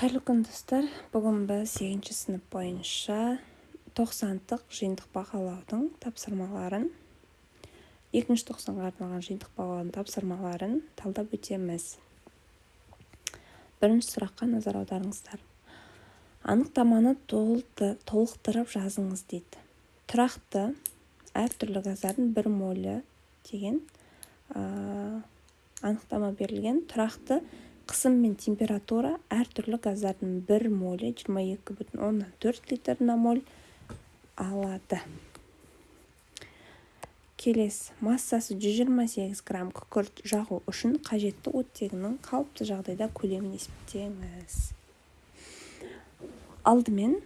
Қайырлы күн достар. Бүгін біз 8-ші сынып бойынша 90-тық жиынтық бағалаудың тапсырмаларын, 2-ші тоқсанға арналған жиынтық бағалаудың тапсырмаларын талдап өтеміз. Бірінші сұраққа назар аударыңыздар. Анықтаманы толықтырып жазыңыз дейді. Тұрақты әртүрлі газдардың 1 молі деген анықтама берілген. Тұрақты қысым мен температура әртүрлі газдардың 1 молі 22,4 литр на моль алады. Келесі, массасы 128 грамм күкірт жағу үшін қажетті оттегінің қалыпты жағдайда көлемін есептеңіз. Алдымен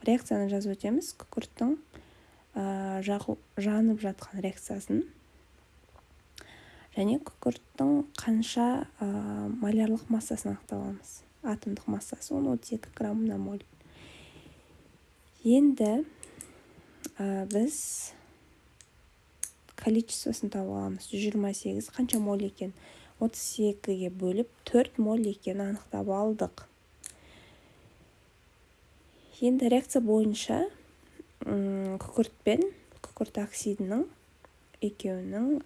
реакцияны жазып өтеміз. Күкірттің жанып жатқан реакциясын және күкірттің қанша молярлық массасын анықталамыз. Атомдық массасы 32 грамм на моль. Енді біз количествосын тауып аламыз. 128 қанша моль екен? 32-ге бөліп 4 моль екен анықтап алдық. Енді реакция бойынша күкірт пен күкірт оксидінің екеуінің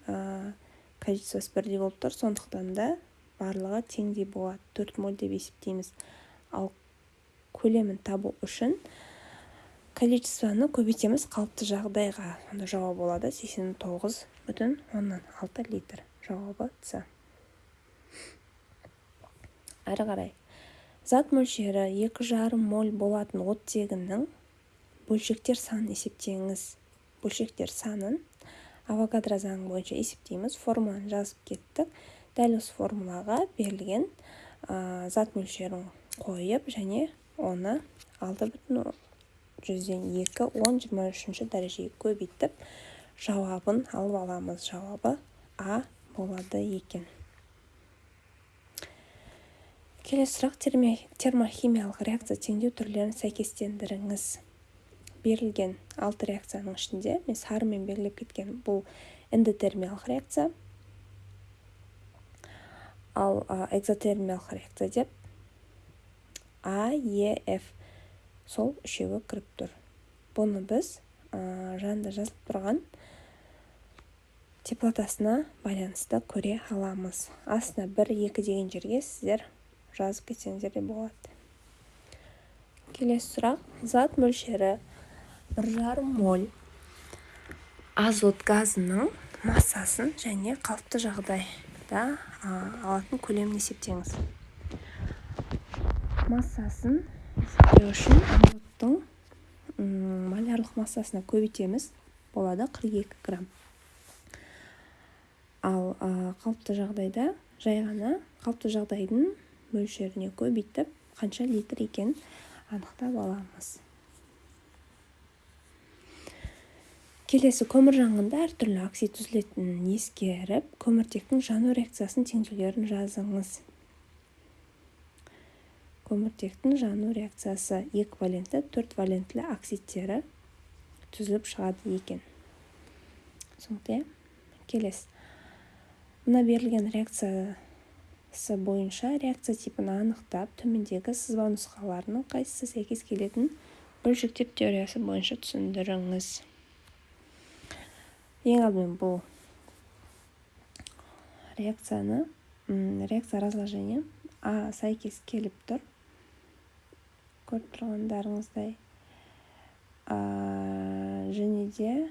количествосы бірдей болып тұр. Сондықтан да барлығы теңдей болады. 4 моль деп есептейміз. Ал көлемін табу үшін количествоны көбейтеміз қалыпты жағдайға. Онда жауабы болады 89,6 литр. Жауабы С. Әрі қарай. Зат мөлшері 2,5 моль болатын оттегінің бөлшектер санын есептеңіз. Бөлшектер санын Авогадро заңы бойынша есептейміз. Формуланы жазып кеттік. Дәл осы формулаға берілген зат мөлшерін қойып, және оны 6,2 10-23 дәрежеге көбейтіп, жауабын алып аламыз. Жауабы А болады екен. Келесі сұрақ, термохимиялық реакция теңдеу түрлерін сәйкестендіріңіз. Берілген 6 реакцияның ішінде мен сарымен белгілеп кеткен бұл эндотермиялық реакция, ал экзотермиялық реакция деп А, Е, Ф сол үшеуі кіріп тұр. Бұны біз жанында жазылып тұрған теплотасына байланысты көре аламыз. Астына 1-2 деген жерге сіздер жазып кетсеңіздер де болады. Келесі сұрақ, зат мөлшері 1,5 моль азот газының массасын және қалыпты жағдайда алатын көлемін есептеңіз. Массасын есептеу үшін азоттың молярлық массасына көбейтеміз. Болады 42 грамм. Ал қалыпты жағдайда жай ғана қалыпты жағдайдың мөлшеріне көбейтіп, қанша литр екен анықтап аламыз. Келесі, көмір жанғанда әртүрлі оксид түзілетінін ескеріп, көміртектің жану реакциясын теңдеулерін жазыңыз. Көміртектің жану реакциясы 2 валентті, 4 валентлі оксидтері түзіліп шығады екен. Соңғы келесі. Мына берілген реакциясы бойынша реакция типін анықтап, төмендегі сызба нұсқаларының қайсысы сәйкес келетін бөлшектер теориясы бойынша түсіндіріңіз. Ең алдымен бұл реакция разложения А сәйкес келіп тұр. Көріп тұрғандарыңыздай. Және де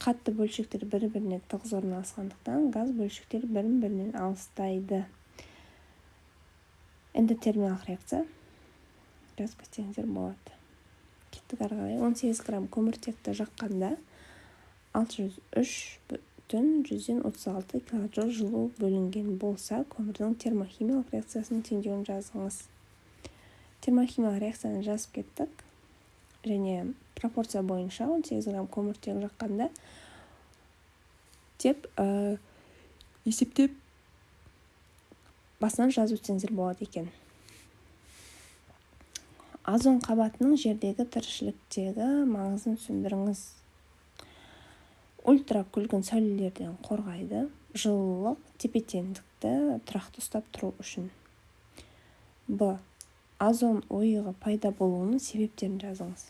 қатты бөлшектер бір-біріне тығыз орналасқандықтан газ бөлшектер бірін-бірінен алыстайды. Эндотермиялық реакция жазып кетсеңіздер болады. Кеттік ары қарай. 18 грамм көміртекті жаққанда 603,136 килоджоуль жылу бөлінген болса, көмірдің термохимиялық реакциясының теңдеуін жазыңыз. Термохимиялық реакцияны жазып кеттік. Және пропорция бойынша 18 грамм көміртек жаққанда деп есептеп басынан жазып өтсеңіздер болады екен. Озон қабатының жердегі тіршіліктегі маңызын түсіндіріңіз. Ультракүлгін сәулелерден қорғайды. жылылық тепе-теңдікті тұрақты ұстап тұру үшін. Б. Озон ойығы пайда болуының себептерін жазыңыз.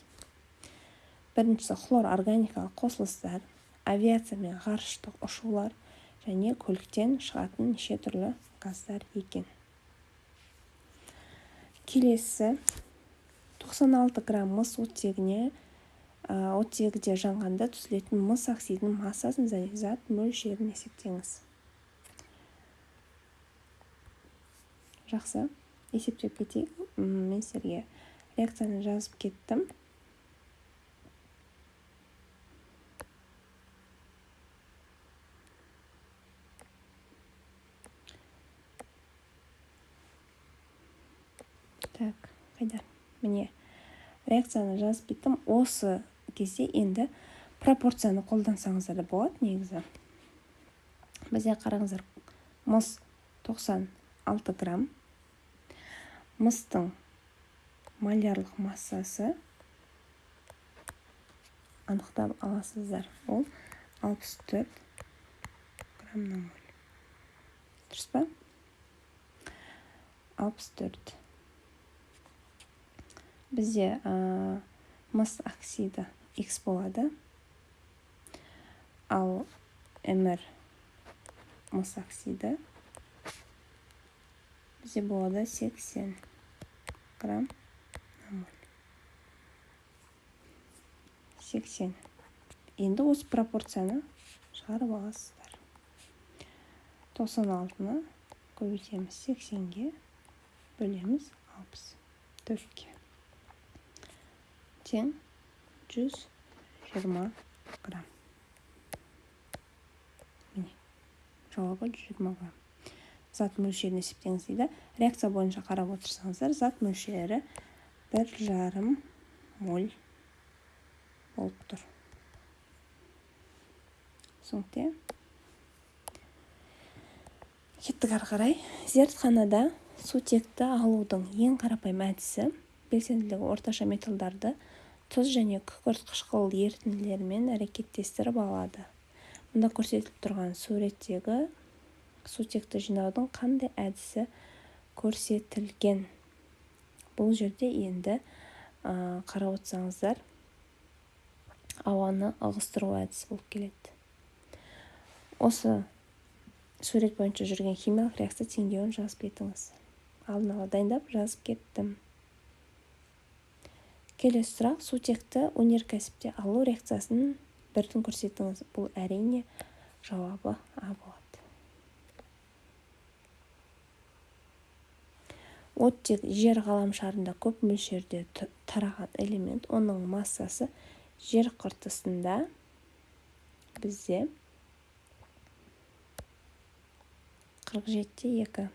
Біріншісі хлор органикалық қосылыстар, авиация мен ғарыштық ұшулар және көліктен шығатын неше түрлі газдар екен. Келесі 96 грамм мыс оттегіне оттегіде жанғанда түзілетін мыс оксидінің массасын және зат мөлшерін есептеңіз. Жақсы, есептеп кетейік. Мен сіздерге реакцияны жазып кеттім. Так, қайда? Міне, реакцияны жазып кеттім. Осы кезде енді пропорцияны қолдансаңыздар да болады негізі. Бізде қараңыздар, мыс 96 грамм. Мыстың молярлық массасы анықтап аласыздар. Ол 64 граммнан моль. Дұрыс па? 64. Бізде мыс оксиді X болады. Ал мр мыс оксиді бізде болады 80 грамм на моль. 80. Енді осы пропорцияны шығарып аласыздар. 96-ны көбейтеміз 80-ге, бөлеміз 64-ге. Тең 120 грамм. Міне, жауабы 120 грамм. Зат мөлшерін есептеңіз дейді. Реакция бойынша қарап отырсаңыздар, зат мөлшері 1,5 моль болып тұр. Соңте. Кеттік ары қарай. Зертханада сутекті алудың ең қарапайым әдісі белсенділігі орташа металдарды тұз және күкірт қышқыл ерітінділерімен әрекеттестіріп алады. Мұнда көрсетіліп тұрған суреттегі сутекті жинаудың қандай әдісі көрсетілген. Бұл жерде енді қарап отырсаңыздар, ауаны ығыстыру әдісі болып келеді. Осы сурет бойынша жүрген химиялық реакция теңдеуін жазып кетіңіз. Алдын ала дайындап жазып кеттім. Келесі сұрақ, сутекті өнеркәсіпте алу реакциясын бірден көрсетіңіз. Бұл әрине жауабы А болады. Оттек жер ғаламшарында көп мөлшерде тараған элемент, оның массасы жер қыртысында бізде 47,2.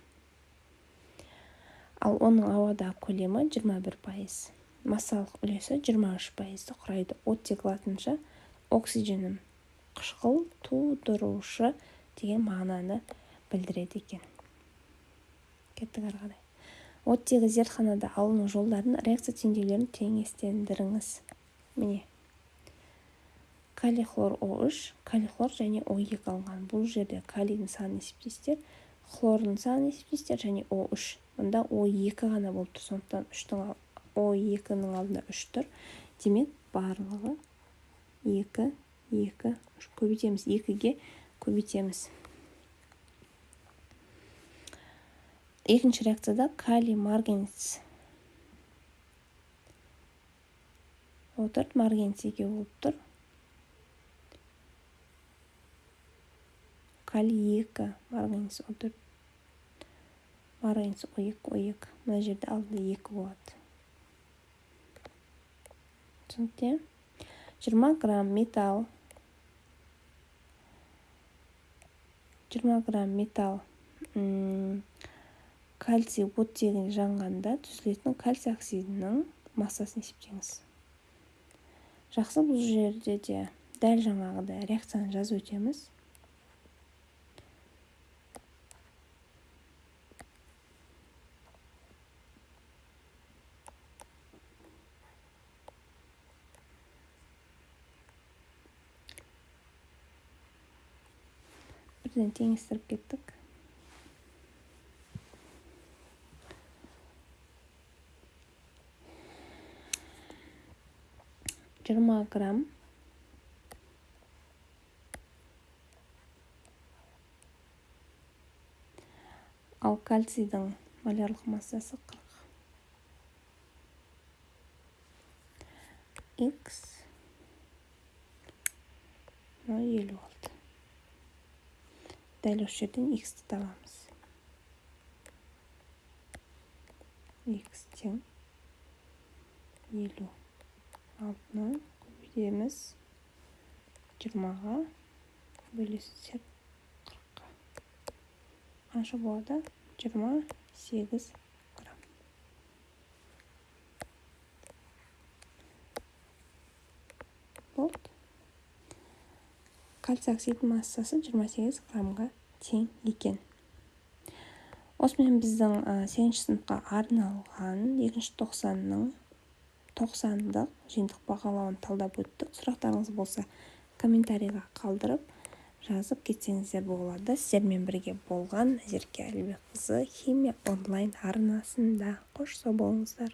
Ал оның ауадағы көлемі 21%. Массалық үлесі 23%-ді құрайды. Оттек латынша оксиженім қышқыл тудырушы деген мағынаны білдіреді екен. Кеттік ары қарай. Оттегі зертханада алыну жолдарын реакция теңдеулерін теңестендіріңіз. Міне. Калий хлор О3, калий хлор және О2 алынған. Бұл жерде калийдің санын есептейсіздер, хлордың санын есептейсіздер және О3. Мұнда О2 ғана болып тұр. Сондықтан О2-ның алдында 3 тұр. Демек, барлығы 2, 2, көбейтеміз. 2-ге көбейтеміз. Екінші реакцияда калий марганец отыр, марганец 2 болып тұр. Калий 2, марганец отыр. Марганец О2, О2. Мына жерде алдында 2 болады. Түсінікте? 20 грамм металл. 20 грамм металл. Кальций оттегіне жанғанда түзілетін кальций оксидінің массасын есептеңіз. Жақсы, бұл жерде де дәл жаңағыдай реакцияны жазып өтеміз. бірден теңестіріп кеттік. Жиырма грамм ал кальцийдің молярлық массасы 40. X 50 болды. Дәл осы жерден X-ті табамыз. X тең 50. Алтыны көбейтеміз 20-ға, бөлесіздер 40-қа. Қанша болады? 28 грамм. Болды. Кальций оксид массасы 28 граммға тең екен. Осымен біздің 8-ші сыныпқа арналған 2-ші тоқсанның 90-дық жиынтық бағалауын талдап өттік. Сұрақтарыңыз болса, комментарийға қалдырып, жазып кетсеңіздер болады. Сіздермен бірге болған Назерке Әлібекқызы химия онлайн арнасында. Қош сау болыңыздар.